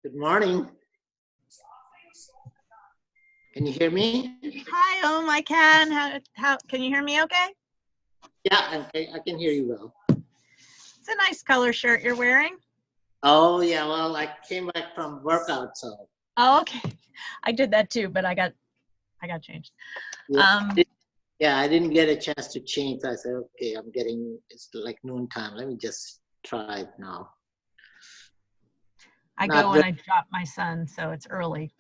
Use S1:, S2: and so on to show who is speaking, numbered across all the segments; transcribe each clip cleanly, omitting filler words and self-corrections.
S1: Good morning. Can you hear me?
S2: Hi, I can. How can you hear me okay?
S1: Yeah, I can hear you well.
S2: It's a nice color shirt you're wearing.
S1: Oh, yeah, well, I came back from workout, so.
S2: Oh, okay. I did that too, but I got changed.
S1: Yeah, I didn't get a chance to change. I said, okay, it's like noon time. Let me just try it now.
S2: I go when I drop my son, so it's early.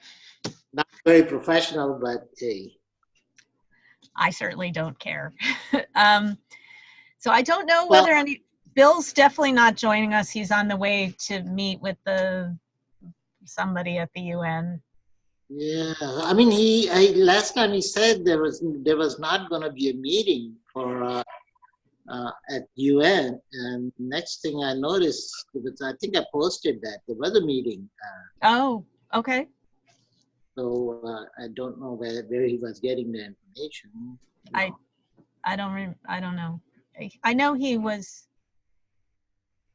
S1: Not very professional, but hey.
S2: I certainly don't care. So I don't know whether Bill's definitely not joining us. He's on the way to meet with somebody at the UN.
S1: Yeah, I mean, last time he said there was not going to be a meeting for at UN, and next thing I noticed, because I think I posted that there was a meeting.
S2: Oh, okay.
S1: So I don't know where he was getting the information.
S2: I don't know. I know he was.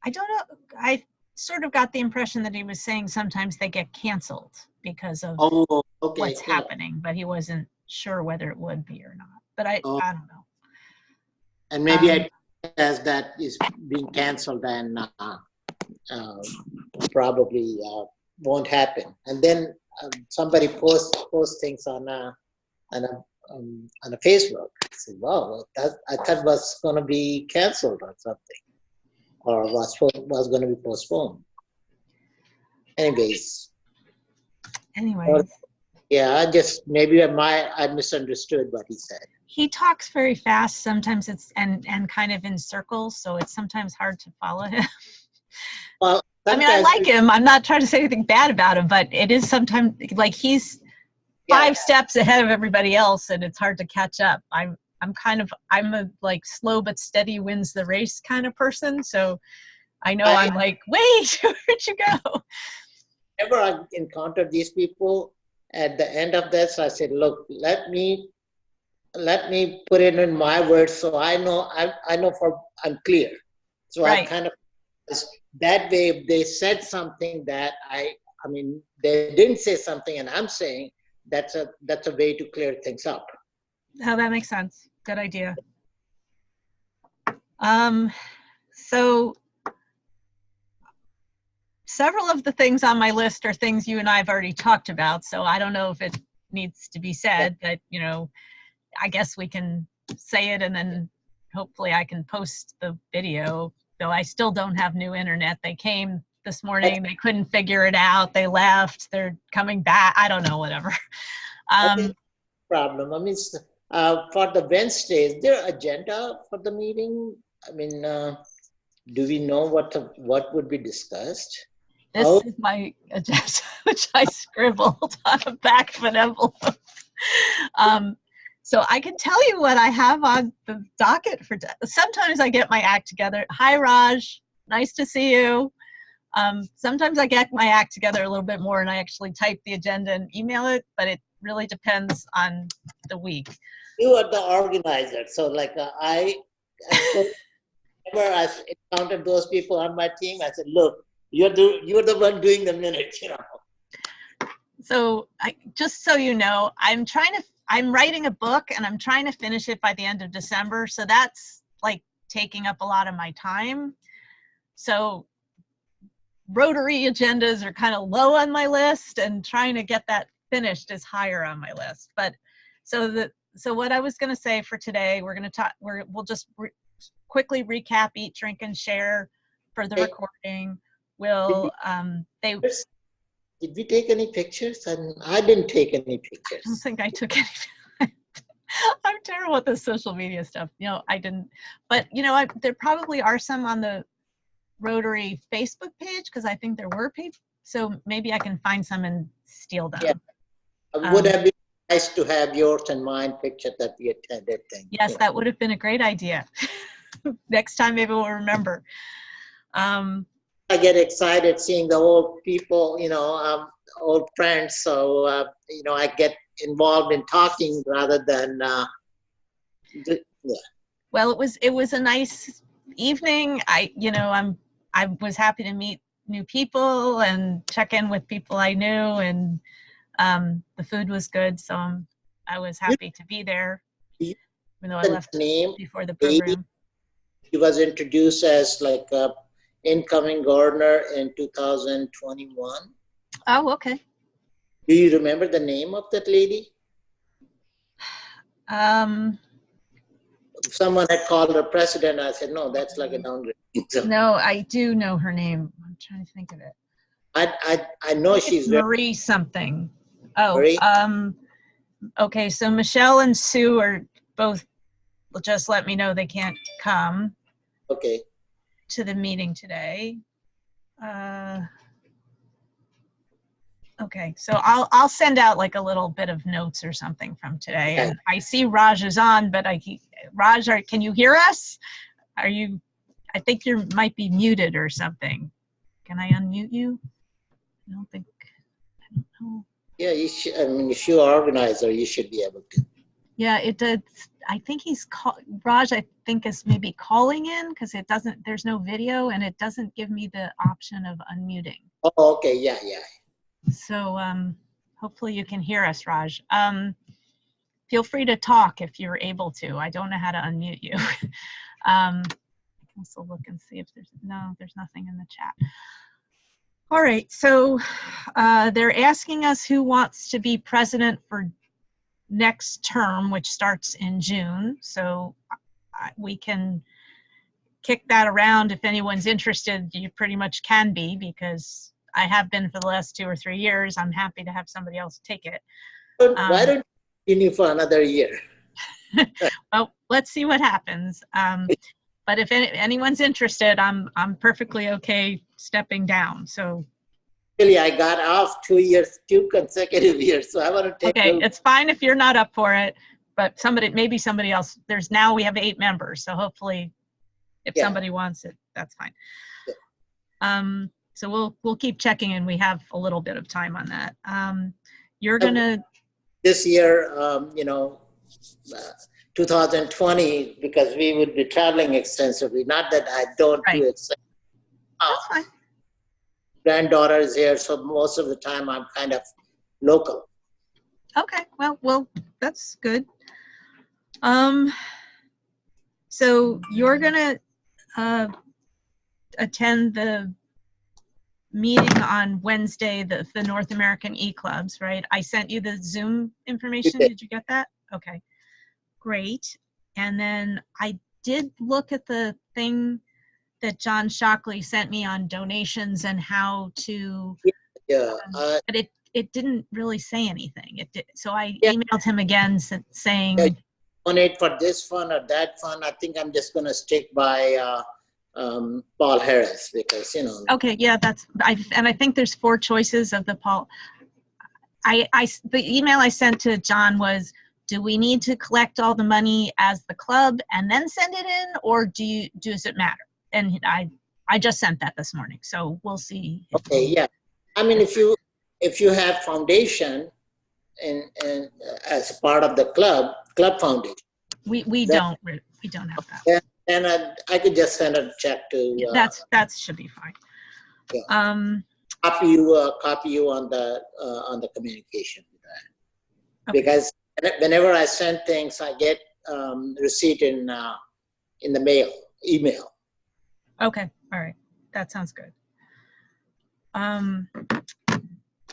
S2: I don't know. I sort of got the impression that he was saying sometimes they get canceled because of what's happening, but he wasn't sure whether it would be or not. But I don't know.
S1: And maybe as that is being canceled and probably won't happen. And then somebody posts things on a Facebook. I said, "Wow, I thought was going to be canceled or something, or was going to be postponed." Anyways. Yeah, maybe I misunderstood what he said.
S2: He talks very fast. Sometimes it's and kind of in circles, so it's sometimes hard to follow him.
S1: Well,
S2: I mean, I like him. I'm not trying to say anything bad about him, but it is sometimes like he's 5 steps ahead of everybody else, and it's hard to catch up. I'm a like slow but steady wins the race kind of person. So I know I'm like, wait, where'd you go?
S1: Whenever I encountered these people at the end of this, I said, look, let me put it in my words so I know I'm clear. So I kind of that way, if they said something that I mean they didn't say something and I'm saying, that's a way to clear things up.
S2: Oh, that makes sense. Good idea. So several of the things on my list are things you and I have already talked about, so I don't know if it needs to be said, but I guess we can say it and then hopefully I can post the video, though I still don't have new internet. They came this morning, they couldn't figure it out, they left, they're coming back, I don't know, whatever.
S1: Problem. I mean, for the Wednesday, is there an agenda for the meeting? I mean, do we know what would be discussed?
S2: This is my agenda, which I scribbled on the back of an envelope. So I can tell you what I have on the docket for. Sometimes I get my act together. Hi, Raj. Nice to see you. Sometimes I get my act together a little bit more and I actually type the agenda and email it, but it really depends on the week.
S1: You are the organizer. So like whenever I encountered those people on my team, I said, look, you're the one doing the minutes,
S2: So just so you know, I'm writing a book and I'm trying to finish it by the end of December. So that's like taking up a lot of my time. So Rotary agendas are kind of low on my list and trying to get that finished is higher on my list. But so what I was going to say for today, we're going to talk, we'll just quickly recap, eat, drink, and share for the recording.
S1: Did we take any pictures? And I didn't take any pictures.
S2: I don't think I took any. I'm terrible at the social media stuff. I didn't. But there probably are some on the Rotary Facebook page because I think there were people. So maybe I can find some and steal them.
S1: Yeah. Would have been nice to have yours and mine picture that we attended.
S2: Yes, that would have been a great idea. Next time, maybe we'll remember.
S1: I get excited seeing the old people, old friends. So, I get involved in talking rather than,
S2: Well, it was a nice evening. I was happy to meet new people and check in with people I knew, and the food was good, so I was happy to be there,
S1: You
S2: even though I
S1: the
S2: left
S1: name
S2: before the
S1: lady,
S2: program.
S1: he was introduced as like a incoming governor in 2021.
S2: Oh, okay.
S1: Do you remember the name of that lady? Someone had called her president. I said, no, that's like a downgrade. So
S2: No, I do know her name. I'm trying to think of it.
S1: I know
S2: It's
S1: she's very,
S2: Marie something. Oh,
S1: very
S2: okay. So Michelle and Sue are both, just let me know they can't come
S1: okay.
S2: to the meeting today. Okay, so I'll send out like a little bit of notes or something from today.
S1: Okay.
S2: And I see Raj is on, but Raj, can you hear us? Are you? I think you might be muted or something. Can I unmute you? I don't know.
S1: Yeah, you should, I mean, if you're organizer, you should be able to.
S2: Yeah, it did. I think Raj, I think, is maybe calling in because it doesn't, there's no video and it doesn't give me the option of unmuting.
S1: Oh, okay, yeah.
S2: So hopefully you can hear us, Raj. Feel free to talk if you're able to. I don't know how to unmute you. I can also look and see if there's nothing in the chat. All right, so they're asking us who wants to be president for next term, which starts in June. So we can kick that around. If anyone's interested, you pretty much can be, because I have been for the last 2 or 3 years. I'm happy to have somebody else take it.
S1: Why don't you continue for another year?
S2: Well, let's see what happens. But if anyone's interested, I'm perfectly okay stepping down. So
S1: Really, I got off 2 consecutive years, so I want to take.
S2: Okay, it's fine if you're not up for it, but maybe somebody else. We have 8 members, so hopefully, if somebody wants it, that's fine. Yeah. So we'll keep checking, and we have a little bit of time on that. You're gonna
S1: this year, 2020, because we would be traveling extensively. Not that I don't do it.
S2: That's fine.
S1: Granddaughter is here, so most of the time I'm kind of local.
S2: Okay, well, that's good. So you're gonna attend the meeting on Wednesday, the North American eClubs, right? I sent you the Zoom information. Did you get that? Okay, great. And then I did look at the thing that John Shockley sent me on donations and how to, but it didn't really say anything. So I emailed him again saying,
S1: donate for this fund or that fund. I think I'm just going to stick by Paul Harris, because
S2: Okay, yeah, and I think there's 4 choices of the Paul. The email I sent to John was, do we need to collect all the money as the club and then send it in, or does it matter? And I just sent that this morning, so we'll see.
S1: Okay, yeah. I mean, if you have foundation and as part of the club foundation,
S2: we don't have that.
S1: Then I could just send a check to.
S2: That should be fine.
S1: Yeah. Copy you on the communication with that. Okay. Because whenever I send things, I get receipt in the email.
S2: Okay, all right, that sounds good.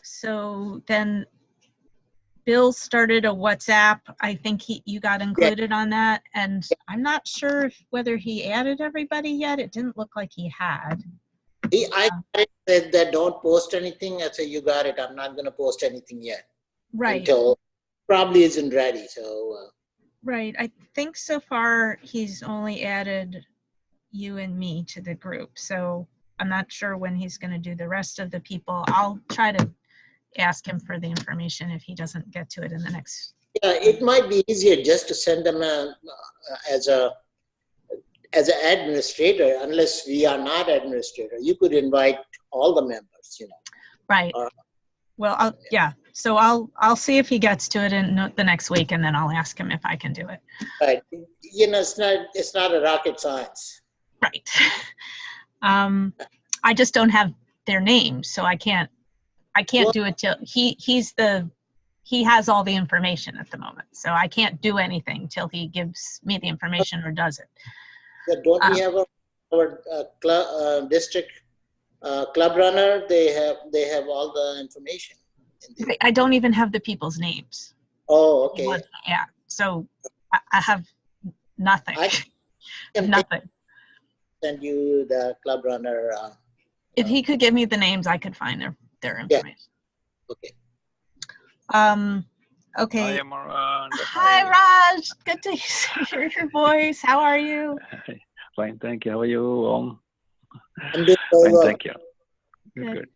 S2: So then Bill started a WhatsApp. I think you got included on that, and I'm not sure whether he added everybody yet. It didn't look like he had.
S1: I said that don't post anything. I said, you got it. I'm not going to post anything yet.
S2: Right.
S1: Until probably isn't ready. So.
S2: Right. I think so far he's only added you and me to the group. So I'm not sure when he's going to do the rest of the people. I'll try to ask him for the information if he doesn't get to it in the next.
S1: Yeah, it might be easier just to send them as an administrator, unless we are not administrator. You could invite all the members,
S2: Right. Well, so I'll see if he gets to it in the next week, and then I'll ask him if I can do it.
S1: Right. It's not a rocket science.
S2: Right. I just don't have their names, so I can't
S1: Well,
S2: do it till he has all the information at the moment, so I can't do anything till he gives me the information or does it.
S1: don't we have our district club runner? They have all the information in there.
S2: I don't even have the people's names.
S1: Oh, okay.
S2: Yeah, so I have nothing.
S1: I can
S2: Nothing.
S1: send you the club runner.
S2: If he could give me the names, I could find their information.
S1: Okay.
S2: Okay.
S3: Hi, Amar.
S2: Hi, Raj. Good to hear your voice. How are you?
S3: Fine, thank you. How are you?
S1: I'm doing very
S3: Fine,
S1: well.
S3: thank you. Good.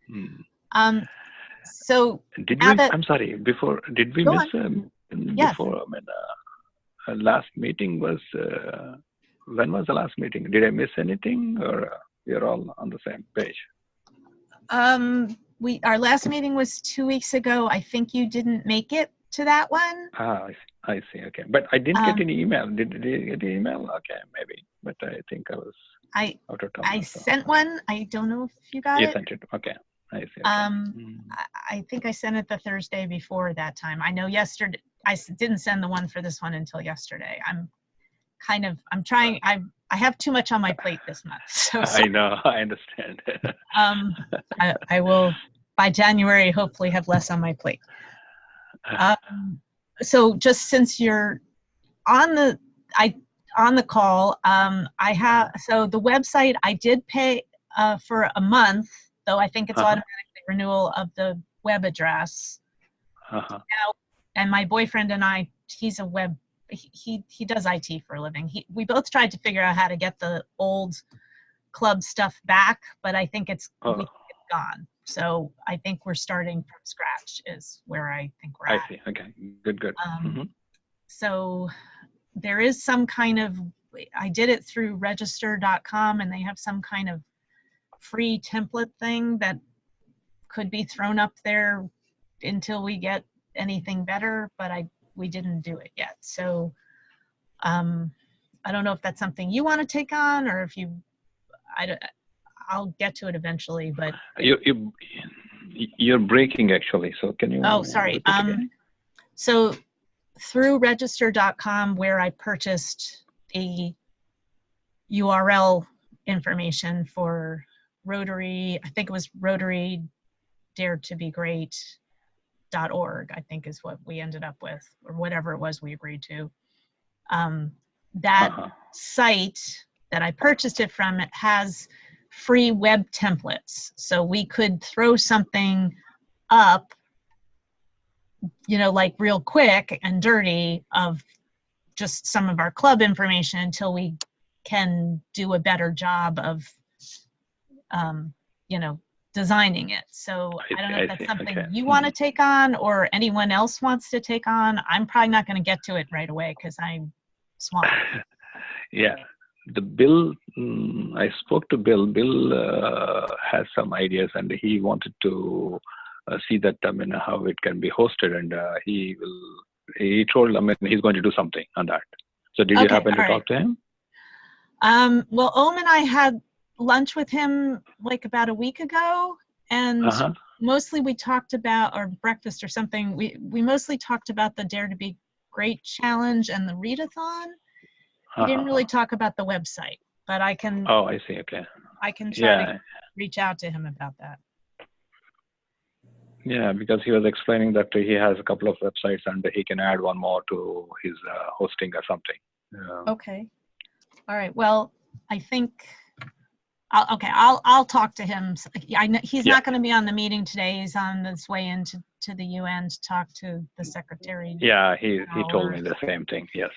S2: So
S3: Did
S2: now
S3: we?
S2: that,
S3: I'm sorry. Before, did we
S2: Go
S3: miss?
S2: Yes.
S3: Before, last meeting was. When was the last meeting? Did I miss anything, or we're all on the same page?
S2: our last meeting was 2 weeks ago. I think you didn't make it to that one.
S3: I see. Okay, but I didn't get any email. Did you get the email? Okay, maybe. But I think I was out of town.
S2: I sent one. I don't know if you got it.
S3: You sent it. Okay. I see. Okay.
S2: I think I sent it the Thursday before that time. I know yesterday, I didn't send the one for this one until yesterday. I'm trying, I have too much on my plate this month. So
S3: I know, I understand.
S2: I will, by January, hopefully have less on my plate. So just since you're on the call, so the website, I did pay for a month, though I think it's automatically renewal of the web address. Now, and my boyfriend and I, he's a web, he does IT for a living. We both tried to figure out how to get the old club stuff back, but I think it's gone. So I think we're starting from scratch is where I think we're at.
S3: I see. Okay. Good.
S2: So there is some kind of, I did it through register.com, and they have some kind of free template thing that could be thrown up there until we get anything better, but we didn't do it yet. So I don't know if that's something you want to take on, or if I'll get to it eventually, but you're breaking actually. So can you? Oh, sorry. So through register.com, where I purchased the URL information for Rotary, I think it was Rotary Dare to Be Great.org, I think is what we ended up with, or whatever it was we agreed to. That site that I purchased it from, it has free web templates. So we could throw something up, like real quick and dirty, of just some of our club information until we can do a better job of, designing it. So I don't know if that's something you want to take on, or anyone else wants to take on. I'm probably not going to get to it right away because I'm swamped.
S3: Yeah. The Bill, I spoke to Bill. Bill has some ideas, and he wanted to see that, how it can be hosted, and he told, he's going to do something on that. So did you happen to talk to him?
S2: Well, Om and I had lunch with him like about a week ago, and mostly we talked about, or breakfast or something, we mostly talked about the Dare to Be Great challenge and the readathon. We didn't really talk about the website, but I can.
S3: Oh, I see. Okay.
S2: I can try to reach out to him about that.
S3: Yeah, because he was explaining that he has a couple of websites and he can add one more to his hosting or something.
S2: Okay. All right. Well, I think. I'll talk to him. I know he's not going to be on the meeting today. He's on his way into the UN to talk to the secretary.
S3: Yeah, he told me the same thing. Yes.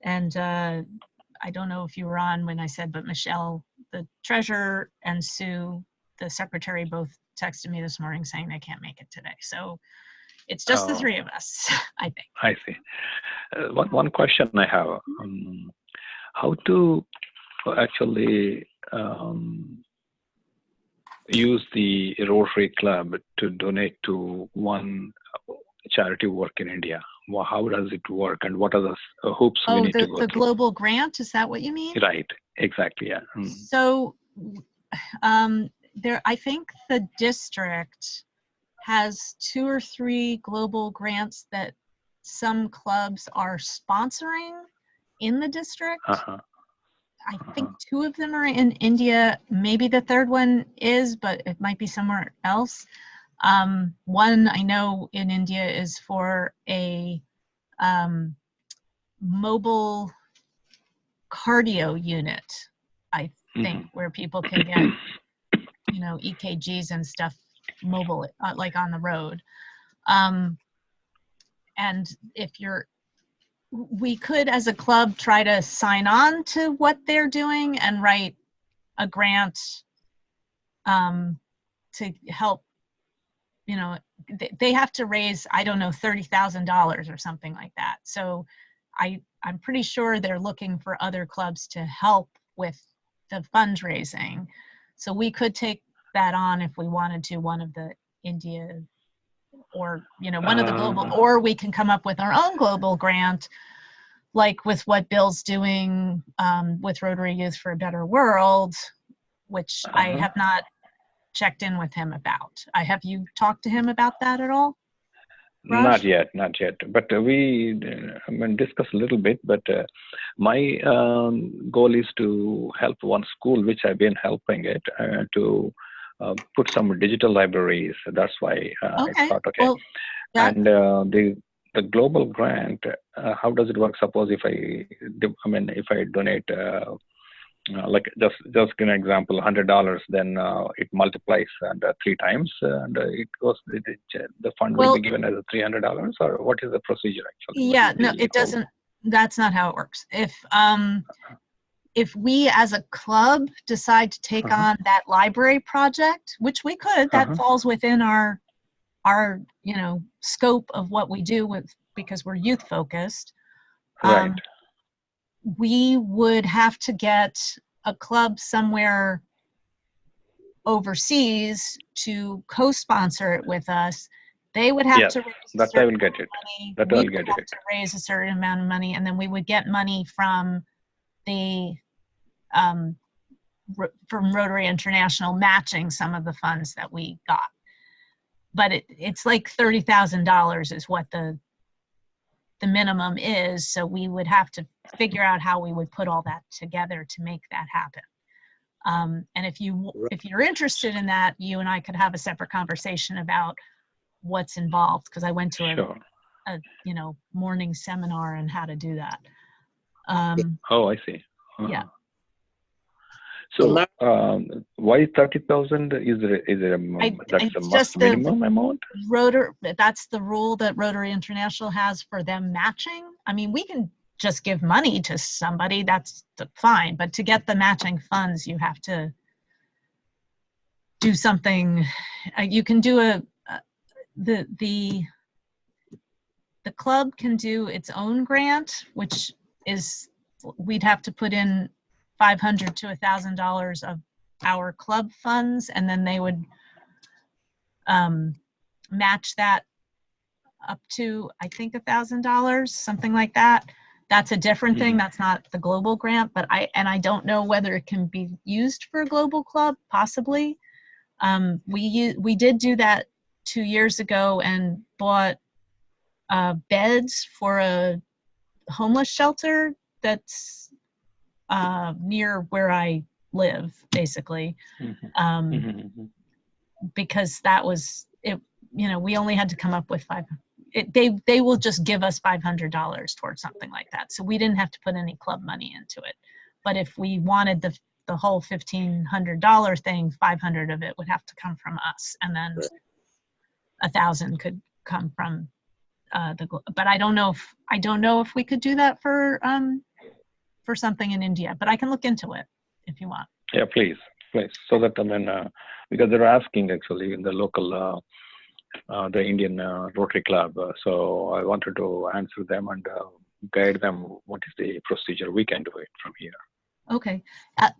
S2: And I don't know if you were on when I said, but Michelle, the treasurer, and Sue, the secretary, both texted me this morning saying they can't make it today. So it's just the three of us, I think.
S3: I see. One question I have: how to actually use the Rotary Club to donate to one charity work in India? How does it work, and what are the hoops we need to go
S2: the
S3: through?
S2: global grant, is that what you mean?
S3: Right, exactly, yeah.
S2: So I think the district has 2 or 3 global grants that some clubs are sponsoring in the district.
S3: Uh-huh.
S2: I think 2 of them are in India. Maybe the 3rd one is, but it might be somewhere else. One I know in India is for a mobile cardio unit, I think, where people can get, you know, EKGs and stuff mobile, like on the road. And we could, as a club, try to sign on to what they're doing and write a grant to help, you know, they have to raise, I don't know, $30,000 or something like that. So I'm pretty sure they're looking for other clubs to help with the fundraising. So we could take that on if we wanted to, one of the India, or, you know, one of the global, or we can come up with our own global grant, like with what Bill's doing with Rotary Youth for a Better World, which I have not checked in with him about. Have you talked to him about that at all, Raj?
S3: Not yet. But we discuss a little bit. But my goal is to help one school, which I've been helping it to put some digital libraries. That's why I thought, okay. Well, and the global grant, how does it work? Suppose if if I donate, like just an example, $100, then it multiplies 3 times, and it goes. The fund will be given as $300, or what is the procedure actually?
S2: Yeah, no, it doesn't. That's not how it works. If we as a club decide to take on that library project, which we could, that falls within our you know, scope of what we do because we're youth focused.
S3: Right.
S2: We would have to get a club somewhere overseas to co-sponsor it with us. They would have to raise
S3: that I will get it.
S2: Money.
S3: That
S2: we
S3: I will
S2: would
S3: get
S2: have
S3: it.
S2: to raise a certain amount of money, and then we would get money from the from Rotary International matching some of the funds that we got. But it's like $30,000 is what the minimum is. So we would have to figure out how we would put all that together to make that happen. And if you're interested in that, you and I could have a separate conversation about what's involved, because I went to a you know, morning seminar on how to do that.
S3: Oh, I see.
S2: Yeah.
S3: So why 30,000? Is that's the must minimum amount?
S2: That's the rule that Rotary International has for them matching. I mean, we can just give money to somebody, that's fine, but to get the matching funds, you have to do something. You can do the club can do its own grant, which is, we'd have to put in $500 to $1,000 of our club funds, and then they would match that up to, I think, $1,000, something like that. That's a different thing. That's not the global grant, but I don't know whether it can be used for a global club, possibly. We did do that 2 years ago and bought beds for a homeless shelter that's near where I live, basically, because that was it. You know, we only had to come up with they will just give us $500 towards something like that, so we didn't have to put any club money into it. But if we wanted the whole $1,500 thing, 500 of it would have to come from us, and then 1,000 could come from but I don't know if we could do that for something in India, but I can look into it if you want.
S3: Yeah, please. So that, because they're asking actually in the local, the Indian Rotary Club. So I wanted to answer them and guide them. What is the procedure? We can do it from here.
S2: Okay.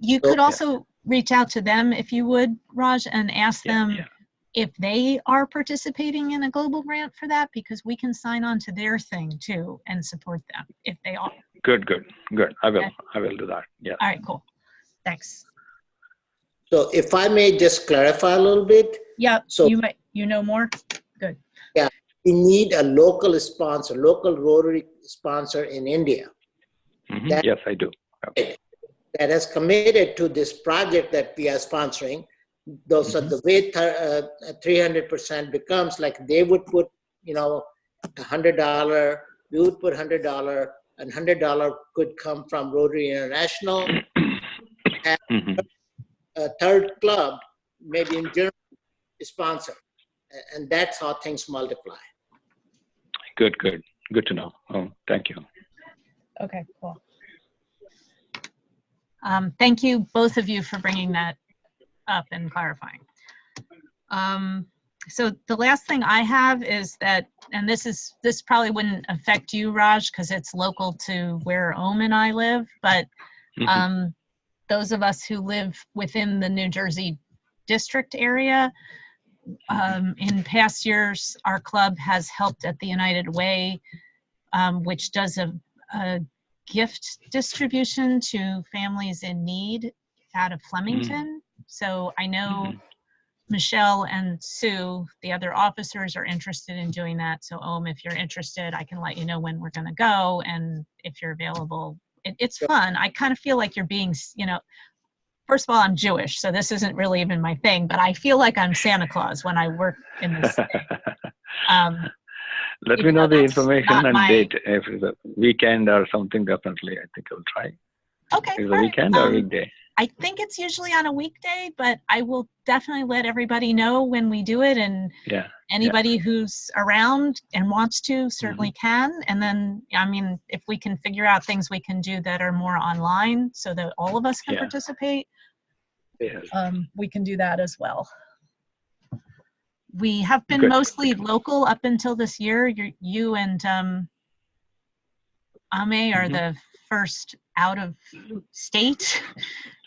S2: You could also reach out to them if you would, Raj, and ask them if they are participating in a global grant for that, because we can sign on to their thing too and support them if they are.
S3: Good. I will do that. Yeah.
S2: All right, cool. Thanks.
S1: So if I may just clarify a little bit.
S2: Yeah,
S1: So
S2: you know more? Good.
S1: yeah, we need a local sponsor, local Rotary sponsor in India.
S3: Mm-hmm. Yes, I do. Okay.
S1: That has committed to this project that we are sponsoring. Those are the way 300% becomes like they would put, $100, we would put $100, and $100 could come from Rotary International. Have a third club, maybe in Germany, sponsor, and that's how things multiply.
S3: Good to know. Oh, thank you.
S2: Okay, cool. Thank you, both of you, for bringing that up and clarifying. So the last thing I have is that, and this probably wouldn't affect you, Raj, because it's local to where Om and I live, but those of us who live within the New Jersey district area, in past years, our club has helped at the United Way, which does a gift distribution to families in need out of Flemington. So I know Michelle and Sue, the other officers, are interested in doing that. So if you're interested, I can let you know when we're going to go, and if you're available. It's fun. I kind of feel like you're being, first of all, I'm Jewish, so this isn't really even my thing, but I feel like I'm Santa Claus when I work in this thing.
S3: Let me know the information and date. If it's a weekend or something, definitely, I think I'll try.
S2: Okay.
S3: Is it a weekend or a weekday?
S2: I think it's usually on a weekday, but I will definitely let everybody know when we do it, and anybody who's around and wants to certainly can. And then, I mean, if we can figure out things we can do that are more online so that all of us can participate, we can do that as well. We have been mostly local up until this year. You and Ame are the first out of state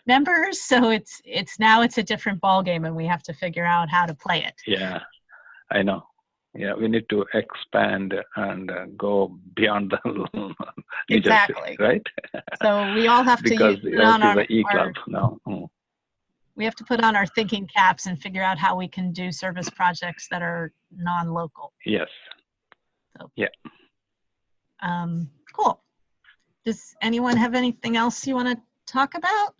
S2: members, so it's a different ball game, and we have to figure out how to play it.
S3: Yeah, I know. Yeah, we need to expand and go beyond the
S2: exactly
S3: Jersey, right?
S2: So we all have
S3: because
S2: to put on our
S3: eClub now.
S2: We have to put on our thinking caps and figure out how we can do service projects that are non-local.
S3: Yes.
S2: So,
S4: Cool. Does anyone have anything else you want to talk about?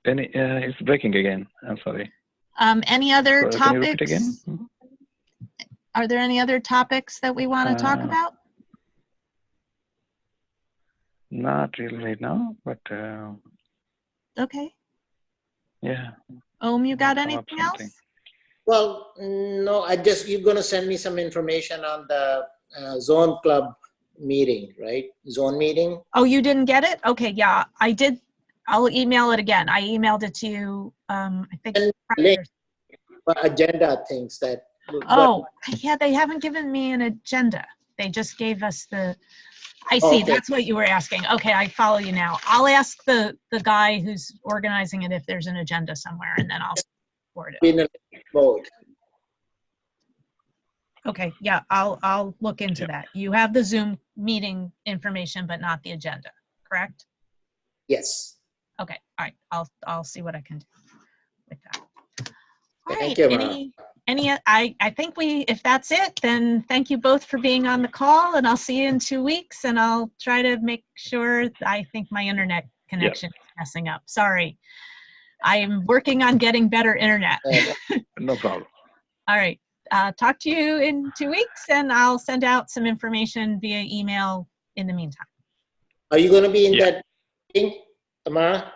S3: It's breaking again. I'm sorry.
S4: Any other topics?
S3: Can you repeat again?
S4: Are there any other topics that we want to talk about?
S3: Not really right now, but
S4: okay.
S3: Yeah.
S4: You got anything else?
S1: Well, no, you're going to send me some information on the zone club meeting, right? Zone meeting.
S4: Oh, you didn't get it? Okay, yeah, I did. I'll email it again. I emailed it to you, I think.
S1: Agenda things that.
S4: Oh, yeah, they haven't given me an agenda. They just gave us the, I see,
S1: okay.
S4: That's what you were asking. Okay, I follow you now. I'll ask the guy who's organizing it if there's an agenda somewhere, and then I'll forward it.
S1: In a mode.
S4: Okay, yeah, I'll look into that. You have the Zoom meeting information, but not the agenda, correct?
S1: Yes.
S4: Okay, all right, I'll see what I can do with that. All
S1: Thank
S4: right,
S1: you,
S4: I think if that's it, then thank you both for being on the call, and I'll see you in 2 weeks, and I'll try to make sure. I think my internet connection is messing up. Sorry. I am working on getting better internet.
S3: No problem.
S4: All right. Talk to you in 2 weeks, and I'll send out some information via email in the meantime.
S1: Are you going to be in that meeting, Tamara?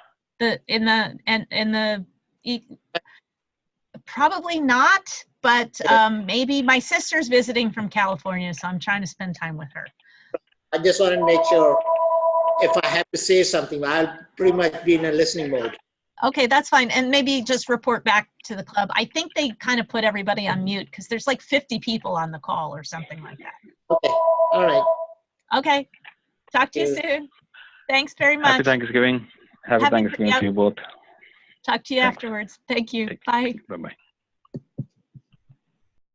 S4: Probably not, but maybe my sister's visiting from California, so I'm trying to spend time with her.
S1: I just want to make sure if I have to say something, I'll pretty much be in a listening mode.
S4: Okay, that's fine. And maybe just report back to the club. I think they kind of put everybody on mute because there's like 50 people on the call or something like that.
S1: Okay, all right.
S4: Okay, talk to you soon. Thanks very much.
S3: Happy Thanksgiving. Happy Thanksgiving to you both.
S4: Talk to you afterwards. Thank you. Bye.
S3: Bye-bye.